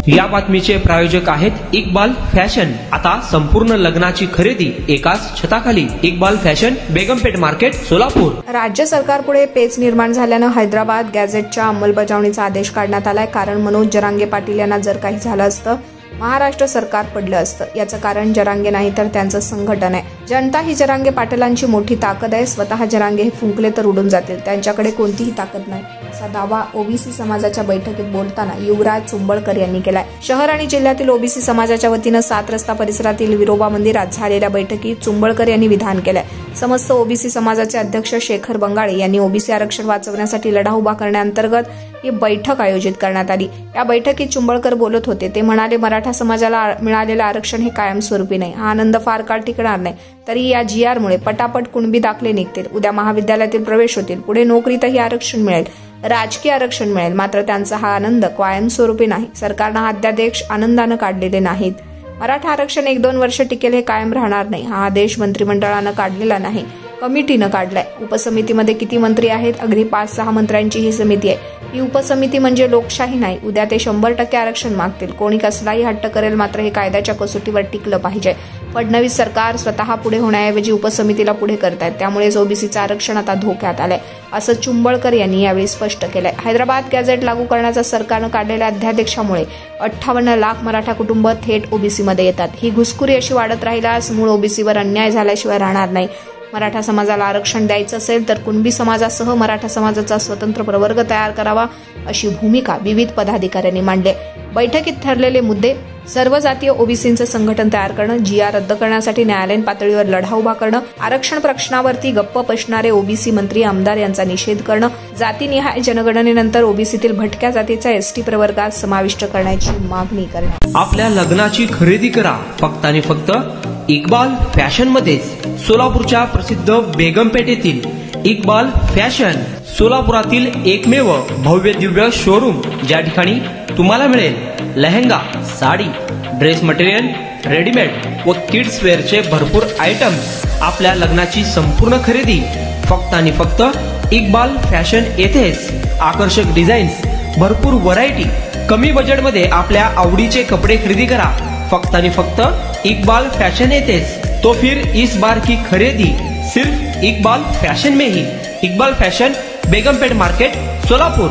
या बातमीचे प्रायोजक आहेत इक्बाल फॅशन। आता संपूर्ण लग्नाची खरेदी एकाच छताखाली। Iqbal fashion, Begampeth market, Solapur. राज्य सरकारपुढे पेच निर्माण झाल्यानं हैदराबाद गॅझेटच्या अंमलबजावणीचा आदेश काढण्यात आलाय। कारण मनोज जरांगे पाटील यांना जर काही झालं असतं, महाराष्ट्र सरकार पडलं असतं। याचं कारण जरांगे नाही तर त्यांचं संघटन आहे। जनता ही जरांगे पाटलांची मोठी ताकद आहे। स्वतः जरांगे हे फुंकले तर उडून जातील, त्यांच्याकडे कोणतीही ताकद नाही, असा दावा ओबीसी समाजाच्या बैठकीत बोलताना युवराज चुंबळकर यांनी केलाय। शहर आणि जिल्ह्यातील ओबीसी समाजाच्या वतीनं 7 रस्ता परिसरातील विरोबा मंदिरात झालेल्या बैठकीत चुंबळकर यांनी विधान केलंय। समस्त ओबीसी समाजाचे अध्यक्ष शेखर बंगाळे यांनी ओबीसी आरक्षण वाचवण्यासाठी लढा उभा करण्याअंतर्गत ही बैठक आयोजित करण्यात आली। या बैठकीत चुंबळकर बोलत होते। ते म्हणाले, मराठा समाजाला मिळालेलं आरक्षण हे कायमस्वरूपी नाही, हा आनंद फार काळ टिकणार नाही। तरी या जीआरमुळे पटापट कुणबी दाखले निघतील, उद्या महाविद्यालयातील प्रवेश होतील, पुढे नोकरीतही आरक्षण मिळेल, राजकीय आरक्षण मिळेल। मात्र त्यांचा हा आनंद कायमस्वरूपी नाही। सरकारनं हा अध्यादेश आनंदानं काढलेले नाहीत। मराठा आरक्षण 1-2 वर्ष टिकेल, हे कायम राहणार नाही। हा आदेश मंत्रिमंडळानं काढलेला नाही, कमिटीनं काढलाय। उपसमितीमध्ये किती मंत्री आहेत? अगदी 5-6 मंत्र्यांची ही समिती आहे। ही उपसमिती म्हणजे लोकशाही नाही। उद्या ते 100% आरक्षण मागतील, कोणी कसलाही हट्ट करेल, मात्र हे कायद्याच्या कसोटीवर टिकलं पाहिजे। फडणवीस सरकार स्वतः पुढे होण्याऐवजी उपसमितीला पुढे करतायत, त्यामुळेच ओबीसीचं आरक्षण आता धोक्यात आलंय, असं चुंबळकर यांनी यावेळी स्पष्ट केलंय। हैदराबाद गॅझेट लागू करण्याचा सरकारनं काढलेल्या अध्यादेशामुळे 58 लाख मराठा कुटुंब थेट ओबीसीमध्ये येतात। ही घुसखोरी अशी वाढत राहिल्यास मूळ ओबीसीवर अन्याय झाल्याशिवाय राहणार नाही। मराठा समाजाला आरक्षण द्यायचं असेल तर कुणबी समाजासह मराठा समाजाचा स्वतंत्र प्रवर्ग तयार करावा, अशी भूमिका विविध पदाधिकाऱ्यांनी मांडली। बैठकीत ठरलेले मुद्दे: सर्व जातीय ओबीसींचं संघटन तयार करणं, जीआर रद्द करण्यासाठी न्यायालयीन पातळीवर लढा उभा करणं, आरक्षण प्रश्नावरती गप्प बसणारे ओबीसी मंत्री आमदार यांचा निषेध करणं, जातीनिहाय जनगणनेनंतर ओबीसीतील भटक्या जातीचा एसटी प्रवर्गात समाविष्ट करण्याची मागणी करणं। आपल्या लग्नाची खरेदी करा फक्त आणि फक्त इक्बाल फॅशन मध्येच। सोलापूरच्या प्रसिद्ध बेगमपेठ येथील इक्बाल फॅशन सोलापुरातील एकमेव भव्य दिव्य शोरूम, ज्या ठिकाणी तुम्हाला मिळेल lehenga, sari, dress material, readymade व किड्स वेअरचे भरपूर आयटम्स। आपल्या लग्नाची संपूर्ण खरेदी फक्त आणि फक्त इक्बाल फॅशन येथेच। आकर्षक डिझाईन्स, भरपूर व्हरायटी, कमी बजेटमध्ये आपल्या आवडीचे कपडे खरेदी करा फक्त आणि फक्त इक्बाल फैशन येतेच। तो फिर इस बार की खरीदी सिर्फ इक्बाल फैशन में ही। Iqbal fashion, Begampeth market, Solapur.